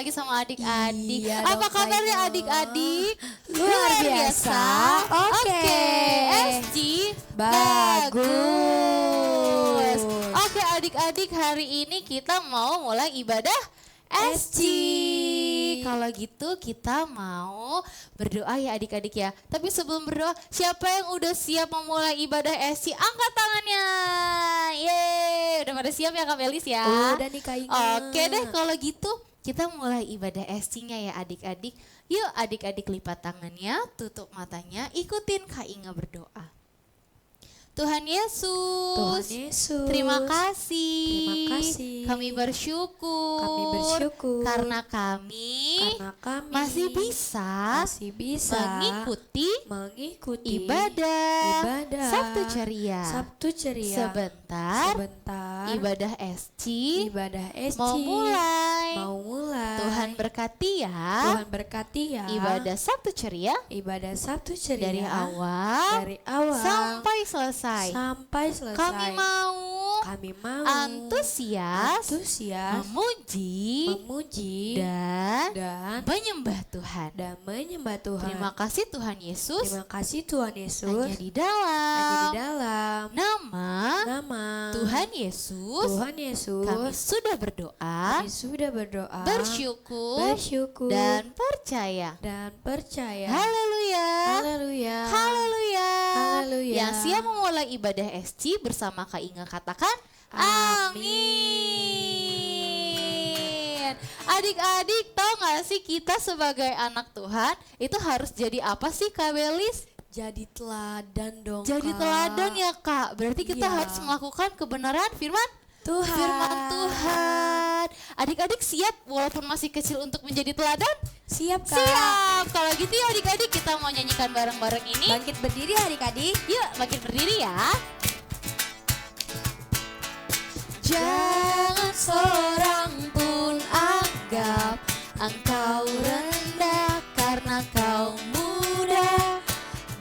lagi sama adik-adik. Iya Apa dong, kabarnya Kak adik-adik? Luar biasa. Oke. SG Bagus. Oke adik-adik, hari ini kita mau mulai ibadah SG. Kalau gitu kita mau berdoa ya adik-adik ya. Tapi sebelum berdoa, siapa yang udah siap memulai ibadah SG? Angkat tangannya. Yeay, udah pada siap ya Kak Melis ya? Udah nih Kak Inga. Oke deh kalau gitu kita mulai ibadah SG-nya ya adik-adik. Yuk adik-adik lipat tangannya, tutup matanya, ikutin Kak Inga berdoa. Tuhan Yesus, terima kasih. Terima kasih. Kami bersyukur. Karena kami masih bisa mengikuti ibadah Sabtu ceria. Sebentar. Ibadah SG mau mulai. Tuhan berkati ya. Ibadah Sabtu ceria. Dari awal sampai selesai. Kami mau antusias memuji dan menyembah Tuhan. Terima kasih Tuhan Yesus. Hanya di dalam nama Tuhan Yesus. Kami sudah berdoa, bersyukur dan percaya. Haleluya. Yang siap memulai ibadah SG bersama Kak Inga katakan amin. Adik-adik, tahu gak sih kita sebagai anak Tuhan itu harus jadi apa sih Kak Belis? Jadi teladan dong. Jadi teladan ya Kak. Berarti kita harus melakukan kebenaran firman Tuhan. Adik-adik siap walaupun masih kecil untuk menjadi teladan? Siap Kak. Siap. Kalau gitu ya adik-adik kita mau nyanyikan bareng-bareng ini. Bangkit berdiri adik-adik. Yuk bangkit berdiri ya. Jangan seorang pun anggap engkau rendah karena kau muda.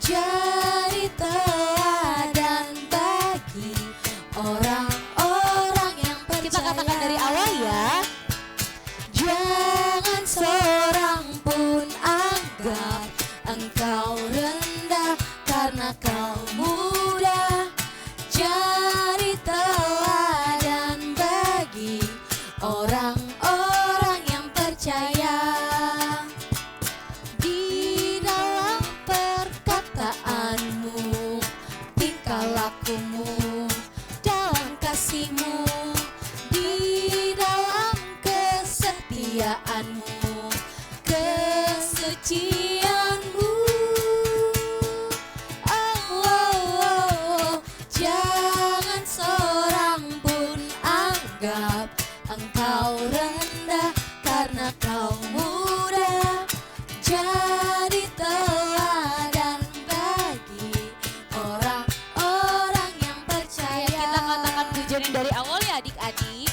Jadi teladan bagi orang-orang yang percaya. Kita katakan dari awal ya. Jangan seorang pun anggap engkau rendah karena kau muda. Jadi teladan bagi orang-orang yang percaya. Di dalam perkataanmu, tingkah lakumu, dalam kasihmu, di dalam kesetiaanmu, kesucianmu. Jangan seorang pun anggap engkau rendah karena kau muda. Jadi teladan bagi orang-orang yang percaya. Kita katakan pujian dari awal ya adik-adik.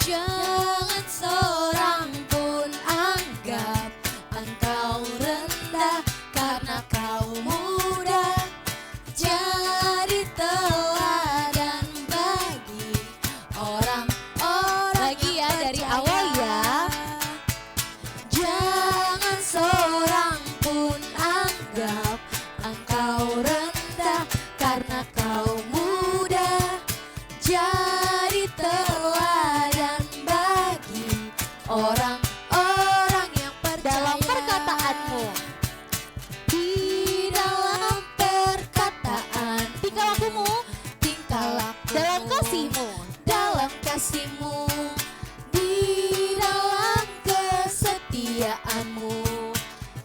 Jangan seorang pun anggap engkau rendah karena kau muda. Jadi teladan bagi orang-orang. Lagi ya dari awal ya. Jangan seorang pun anggap engkau rendah karena kau muda. Jadi teladan bagi orang-orang yang percaya. Dalam perkataanmu, di dalam perkataan, tingkah lakumu, dalam kasihmu, di dalam kesetiaanmu,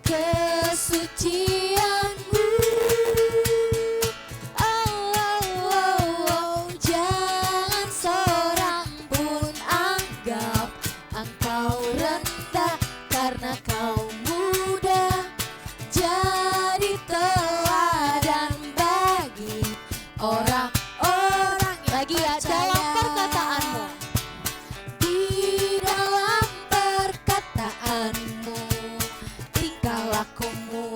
kesucianmu. Jangan seorang pun anggap engkau rendah karena kau muda. Jadi teladan bagi orang-orang yang lagi ya percaya. dalam perkataanmu, di dalam perkataanmu, tingkah lakumu,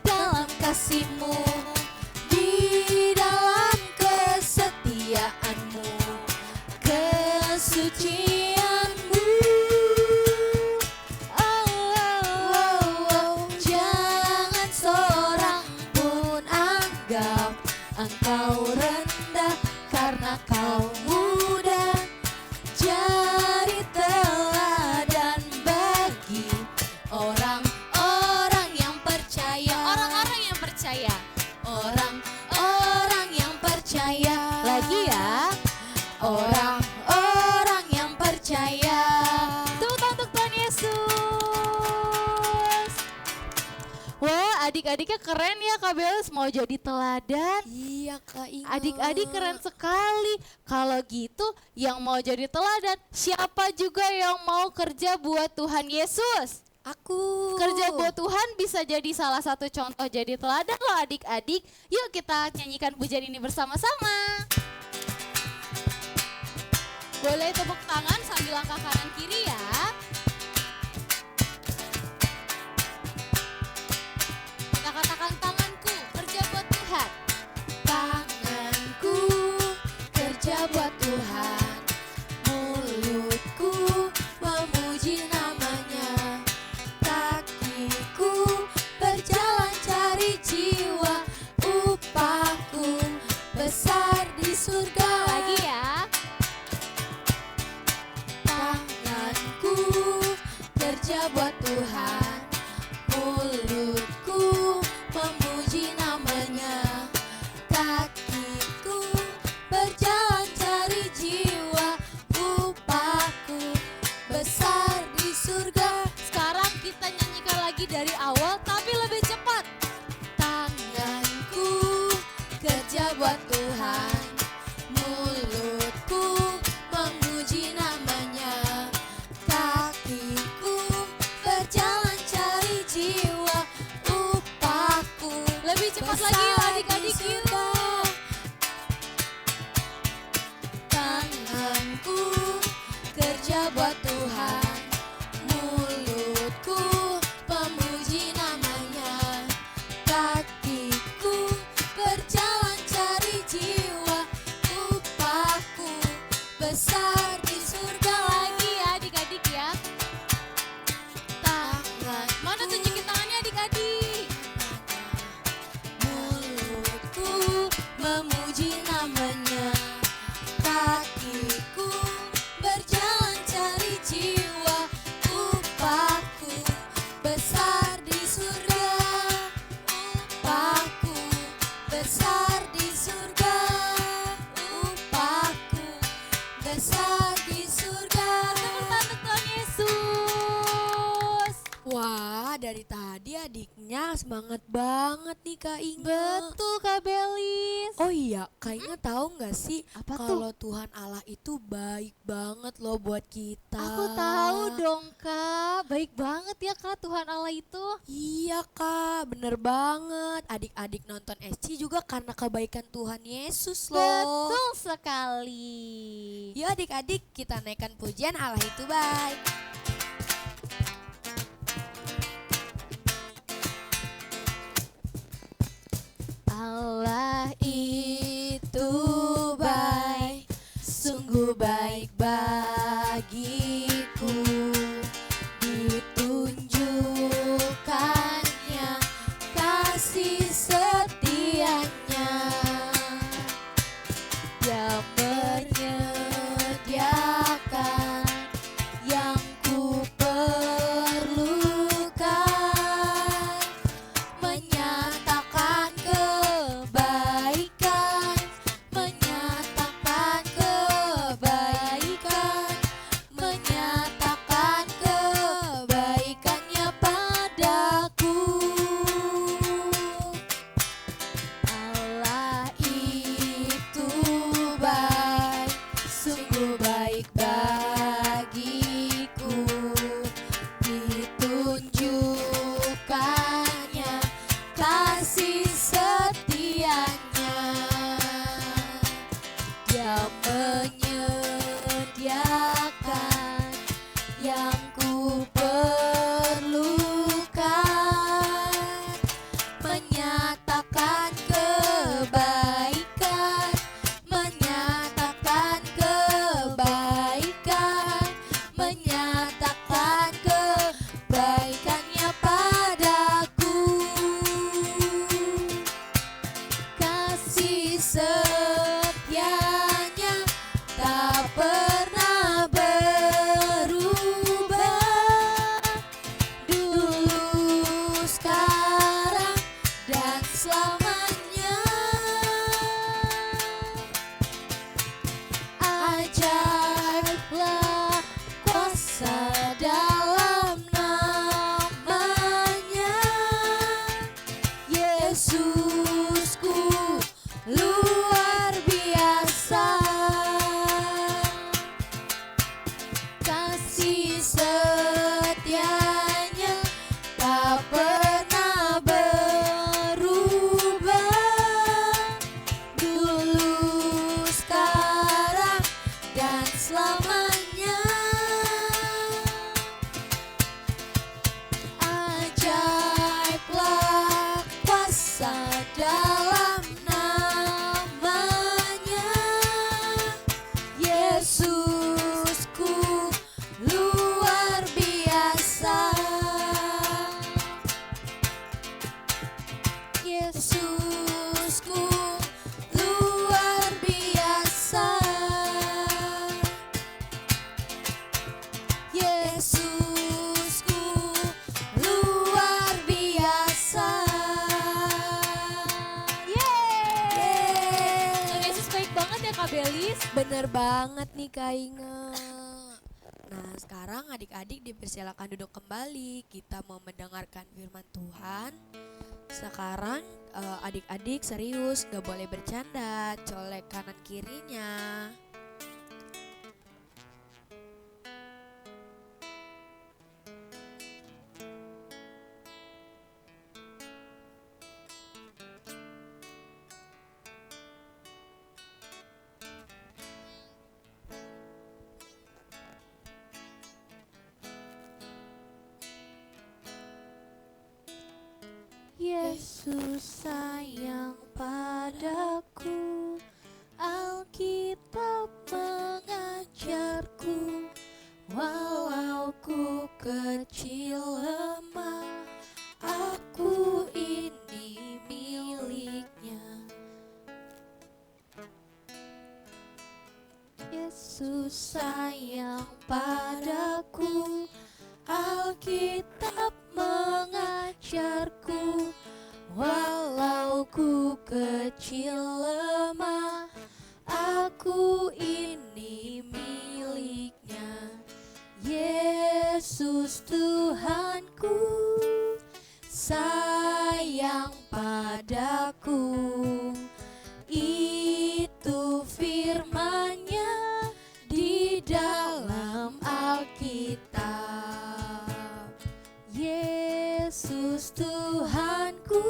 dalam kasihmu, di dalam kesetiaanmu, kesucianmu. kau rendah, karena kau muda. Jadi teladan bagi orang-orang yang percaya. Orang-orang yang percaya. Orang-orang yang percaya. Lagi ya. Orang-orang yang percaya. Tepuk tangan untuk Tuhan Yesus. Wah, adik-adiknya keren ya Kak Belis, mau jadi teladan. Iya Kak Inge. Adik-adik keren sekali. Kalau gitu yang mau jadi teladan, siapa juga yang mau kerja buat Tuhan Yesus? Aku. Kerja buat Tuhan bisa jadi salah satu contoh jadi teladan loh adik-adik. Yuk kita nyanyikan pujian ini bersama-sama. Boleh tepuk tangan sambil langkah kanan kiri ya. Kita katakan tanganku kerja buat Tuhan. Tanganku kerja buat Tuhan, mulutku memuji namanya, kakiku berjalan cari jiwa, upahku besar di surga. Lagi ya. Tanganku kerja buat Tuhan, mulutku memuji namanya, kakiku berjalan cari jiwa, upahku besar di surga. Sekarang kita nyanyikan lagi dari awal tapi lebih cepat. Tanganku kerja buat Tuhan, mulutku memuji namanya, kakiku berjalan cari jiwa, upahku Lebih cepat lagi yuk adik-adik yuk. Tanganku kerja buat Tuhan, mulutku pemuji namanya, kakiku berjalan cari jiwa, upahku besar di surga. Lagi ya adik-adik ya. Tangan Mana tunjukin tangannya adik-adik. mulutku memuji namanya, kakiku berjalan cari jiwa, upahku besar di surga, upahku besar di surga, upahku besar di surga. Tepuk tangan untuk Tuhan Yesus. Wah, dari tadi adiknya semangat banget nih Kak Inge. Betul Kak Belis. Oh iya, Kak Inge tahu nggak sih Apa tuh? kalau Tuhan Allah itu baik banget loh buat kita. Aku tahu dong Kak, baik banget ya Kak Tuhan Allah itu. Iya Kak, bener banget. Adik-adik nonton SC juga karena kebaikan Tuhan Yesus loh. Betul sekali. Yuk adik-adik kita naikkan pujian Allah itu baik. Allah Itu baik, sungguh baik bagiku, ditunjukkannya kasih setianya yang menyediakan yang ku Yesusku luar biasa, kasih setianya tak pernah berubah, dulu, sekarang, dan selamanya. Ajaiblah kuasa dalam namanya, Yesusku luar biasa, Yesusku luar biasa, Yesusku luar biasa. Tuhan Yesus baik banget ya Kak Belis. Bener banget nih Kak Inge. Nah sekarang adik-adik dipersilakan duduk kembali. Kita mau mendengarkan firman Tuhan. Sekarang adik-adik serius, gak boleh bercanda, colek kanan kirinya. Yesus sayang padaku, Alkitab mengajarku, walau ku kecil lemah, aku ini miliknya. Yesus sayang padaku, Alkitab mengajarku, walau ku kecil lemah, aku ini miliknya. Yesus Tuhanku sayang padaku, itu firman-Nya di dalam Alkitab. Yesus Tuhanku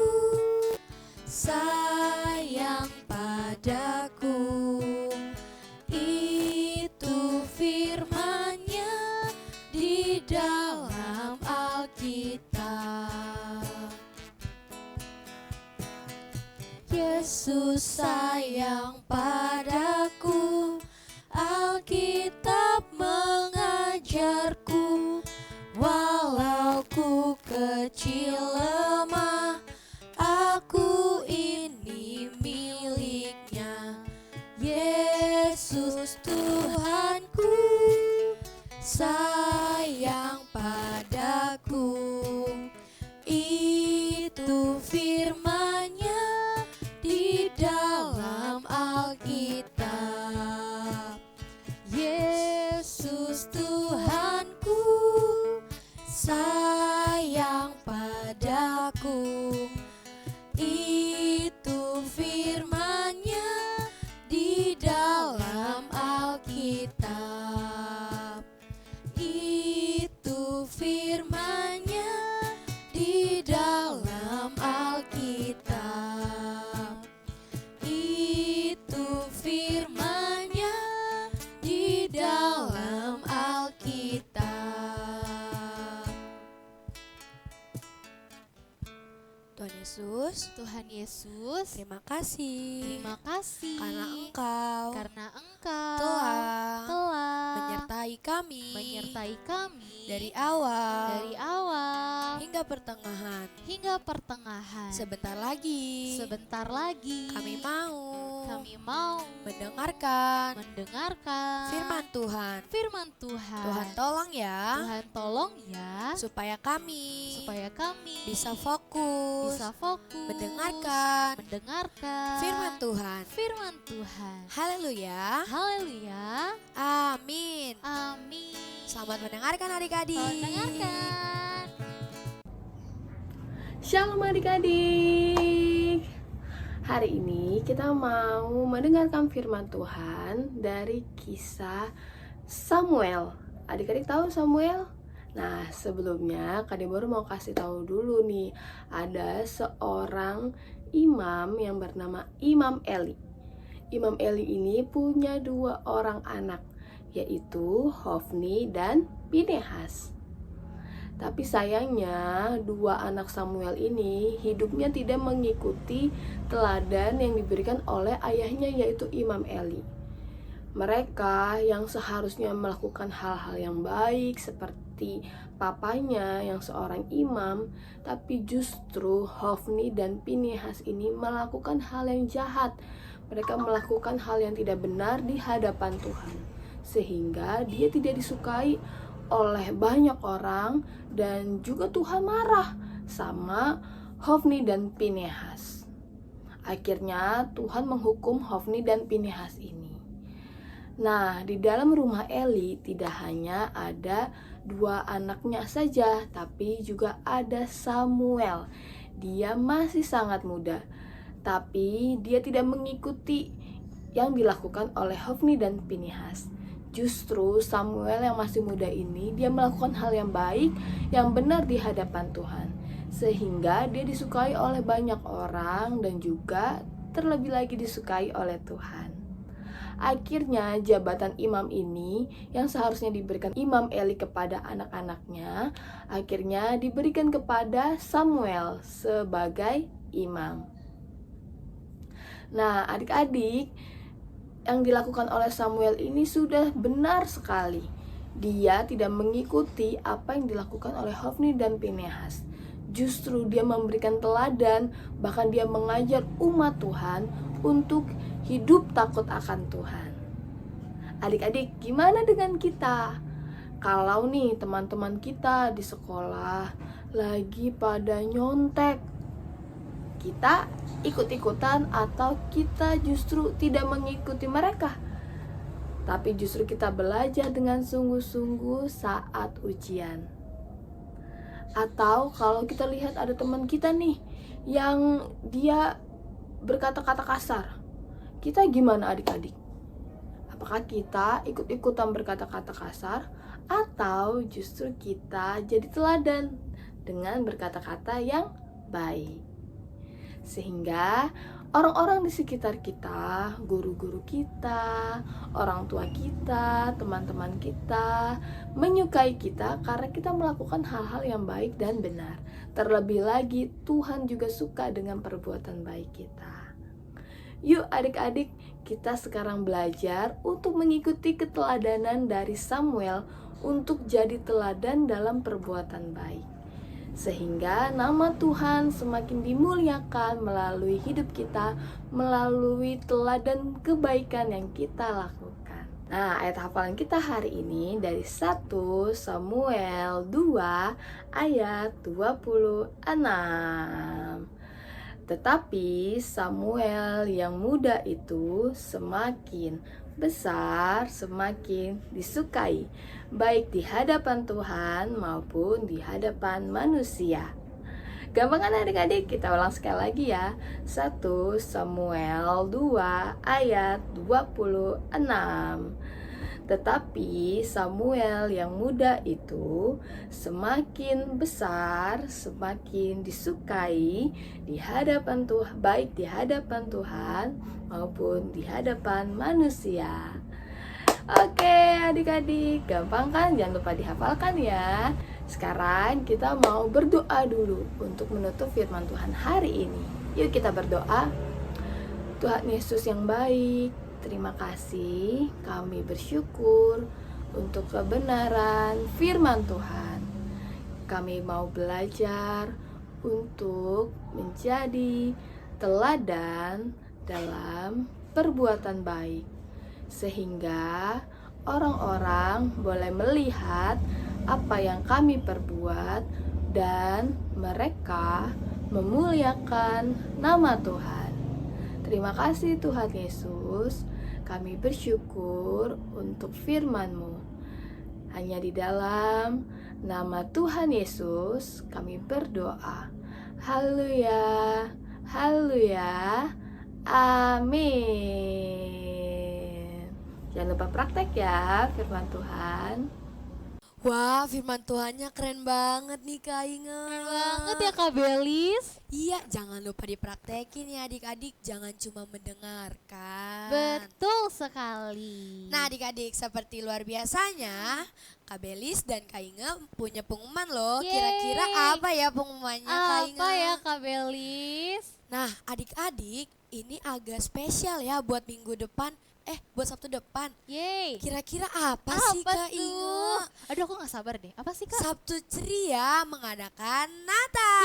sayang padaku, itu firman-Nya di dalam Alkitab. Yesus sayang padaku, Alkitab mengajarku, walau ku kecil lemah, aku ini miliknya. Yesus Tuhanku sayang padaku, itu firman-Nya di dalam Alkitab. Yesus Tuhanku sayang padaku, itu firman-Nya di dalam Alkitab. Itu firman-Nya di dalam Alkitab. Itu firman-Nya di dalam Alkitab. Tuhan Yesus, Tuhan Yesus, terima kasih. terima kasih Karena Engkau telah menyertai kami dari dari awal awal hingga pertengahan. Sebentar lagi Kami mau mendengarkan firman Tuhan. Tuhan tolong ya, Tuhan tolong ya supaya kami bisa fokus mendengarkan firman Tuhan. Haleluya. Haleluya. Amin. Amin. Selamat mendengarkan adik-adik. Mendengarkan. Shalom adik-adik. Hari ini kita mau mendengarkan firman Tuhan dari kisah Samuel. Adik-adik tahu Samuel? Nah, sebelumnya Kak baru mau kasih tahu dulu nih, ada seorang imam yang bernama Imam Eli. Imam Eli ini punya 2 orang anak, yaitu Hofni dan Pinehas. Tapi sayangnya 2 anak Samuel ini hidupnya tidak mengikuti teladan yang diberikan oleh ayahnya, yaitu Imam Eli. Mereka yang seharusnya melakukan hal-hal yang baik seperti papanya yang seorang imam, tapi justru Hofni dan Pinehas ini melakukan hal yang jahat. Mereka melakukan hal yang tidak benar di hadapan Tuhan, sehingga dia tidak disukai oleh banyak orang, dan juga Tuhan marah sama Hofni dan Pinehas. Akhirnya Tuhan menghukum Hofni dan Pinehas ini. Nah, di dalam rumah Eli tidak hanya ada 2 anaknya saja, tapi juga ada Samuel. Dia masih sangat muda, tapi dia tidak mengikuti yang dilakukan oleh Hofni dan Pinehas. Justru Samuel yang masih muda ini, dia melakukan hal yang baik, yang benar di hadapan Tuhan, sehingga dia disukai oleh banyak orang dan juga terlebih lagi disukai oleh Tuhan. Akhirnya jabatan imam ini yang seharusnya diberikan Imam Eli kepada anak-anaknya, akhirnya diberikan kepada Samuel sebagai imam. Nah, adik-adik, yang dilakukan oleh Samuel ini sudah benar sekali. Dia tidak mengikuti apa yang dilakukan oleh Hofni dan Pinehas. Justru dia memberikan teladan, bahkan dia mengajar umat Tuhan untuk hidup takut akan Tuhan. Adik-adik, gimana dengan kita? Kalau nih teman-teman kita di sekolah lagi pada nyontek, kita ikut-ikutan atau kita justru tidak mengikuti mereka, tapi justru kita belajar dengan sungguh-sungguh saat ujian? Atau kalau kita lihat ada teman kita nih yang dia berkata-kata kasar, kita gimana adik-adik? Apakah kita ikut-ikutan berkata-kata kasar, atau justru kita jadi teladan dengan berkata-kata yang baik? Sehingga orang-orang di sekitar kita, guru-guru kita, orang tua kita, teman-teman kita menyukai kita karena kita melakukan hal-hal yang baik dan benar. Terlebih lagi Tuhan juga suka dengan perbuatan baik kita. Yuk adik-adik, kita sekarang belajar untuk mengikuti keteladanan dari Samuel untuk jadi teladan dalam perbuatan baik, sehingga nama Tuhan semakin dimuliakan melalui hidup kita, melalui teladan kebaikan yang kita lakukan. Nah, ayat hafalan kita hari ini dari 1 Samuel 2 ayat 26. Tetapi Samuel yang muda itu semakin besar, semakin disukai, baik di hadapan Tuhan maupun di hadapan manusia. Gampang kan adik-adik? Kita ulang sekali lagi ya. 1 Samuel 2 ayat 26. Tetapi Samuel yang muda itu semakin besar, semakin disukai di hadapan Tuhan, baik di hadapan Tuhan maupun di hadapan manusia. Oke adik-adik, gampang kan? Jangan lupa dihafalkan ya. Sekarang kita mau berdoa dulu untuk menutup firman Tuhan hari ini. Yuk kita berdoa. Tuhan Yesus yang baik, terima kasih, kami bersyukur untuk kebenaran firman Tuhan. Kami mau belajar untuk menjadi teladan dalam perbuatan baik, sehingga orang-orang boleh melihat apa yang kami perbuat dan mereka memuliakan nama Tuhan. Terima kasih Tuhan Yesus, kami bersyukur untuk firman-Mu. Hanya di dalam nama Tuhan Yesus kami berdoa. Haleluya, haleluya, Amin. Jangan lupa praktek ya firman Tuhan. Wah, firman Tuhannya keren banget nih Kak Inge. Keren banget ya Kak Belis. Iya, jangan lupa dipraktekin ya adik-adik, jangan cuma mendengarkan. Betul sekali. Nah adik-adik, seperti luar biasanya Kak Belis dan Kak Inge punya pengumuman loh. Yeay. Kira-kira apa ya pengumumannya Kak Inge? apa ya Kak Belis? Nah adik-adik, ini agak spesial ya buat minggu depan. Buat Sabtu depan. Yeay. Kira-kira apa sih Kak Inge? Aduh aku gak sabar deh. Apa sih Kak? Sabtu ceria mengadakan Natal.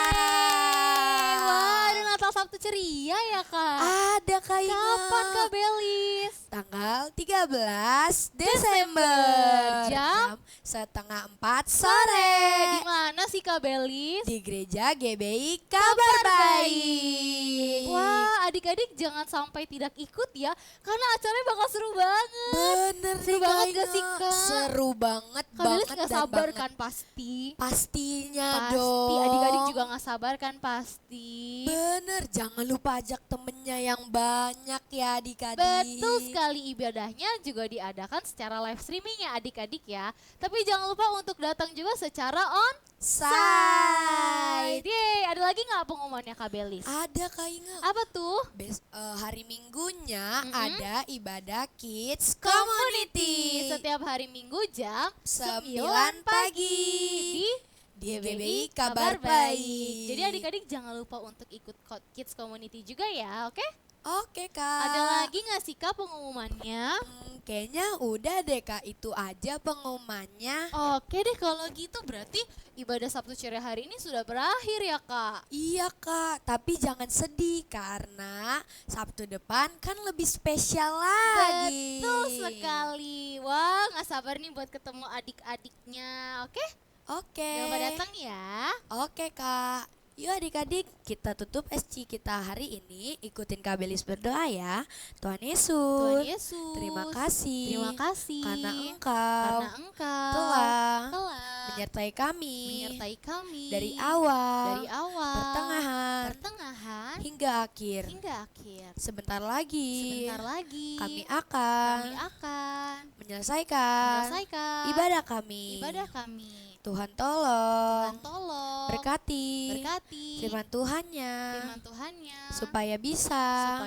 Yeay. Wah, ada Natal Sabtu ceria ya Kak? Ada Kak Inge. Kapan Kak Belis? Tanggal 13 Desember Jam setengah 4 sore Di mana sih Kak Belis? di Gereja GBI Kabar Baik. Wah, adik-adik jangan sampai tidak ikut ya, karena acaranya bakal seru banget. Bener Seru nih, banget Kak gak sih, Inge. Kak? Seru banget Kak Belis banget gak dan sabar banget. kan pasti? Pastinya Pasti, dong. adik-adik juga gak sabar kan pasti? Bener, jangan lupa ajak temennya yang banyak ya adik-adik. Betul sekali, ibadahnya juga diadakan secara live streaming ya adik-adik ya. Tapi jangan lupa untuk datang juga secara Side. Yeay, ada lagi gak pengumumannya Kak Belis? Ada Kak Inge. Apa tuh? Hari Minggunya Mm-mm. ada ibadah Kids Community. Community. Setiap hari Minggu jam 9 9 pagi di di GBI Kabar Baik. Jadi adik-adik jangan lupa untuk ikut Kids Community juga ya, oke? Oke Kak. Ada lagi nggak sih Kak pengumumannya? Kayaknya udah deh Kak, itu aja pengumumannya. Oke deh kalau gitu berarti ibadah Sabtu ceria hari ini sudah berakhir ya Kak? Iya Kak, tapi jangan sedih karena Sabtu depan kan lebih spesial lagi. Betul sekali. Wah nggak sabar nih buat ketemu adik-adiknya, oke? Oke. Jangan lupa datang ya. Oke Kak. Yuk adik-adik, kita tutup SC kita hari ini. Ikutin Kak Belis berdoa ya. Tuhan Tuhan Yesus, Yesus. terima kasih. Terima kasih. Karena Engkau Engkau telah menyertai menyertai kami kami dari awal, pertengahan pertengahan, hingga akhir. hingga akhir. Sebentar lagi, Sebentar lagi kami akan akan menyelesaikan menyelesaikan ibadah kami. ibadah kami. Tuhan tolong, Tuhan tolong berkati firman Tuhannya, Tuhannya supaya bisa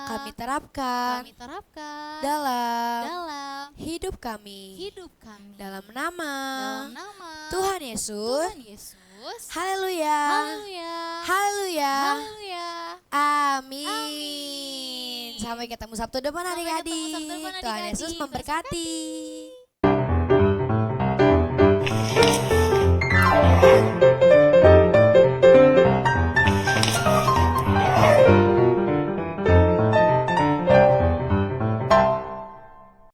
kami terapkan terapkan dalam dalam hidup kami. hidup kami. Dalam nama Dalam nama Tuhan Yesus. Tuhan Yesus. Haleluya. Haleluya. Haleluya. Haleluya. Amin. Amin. Sampai ketemu Sabtu depan Sampai ketemu adik-adik. Sabtu depan, Tuhan adik-adik. Yesus memberkati.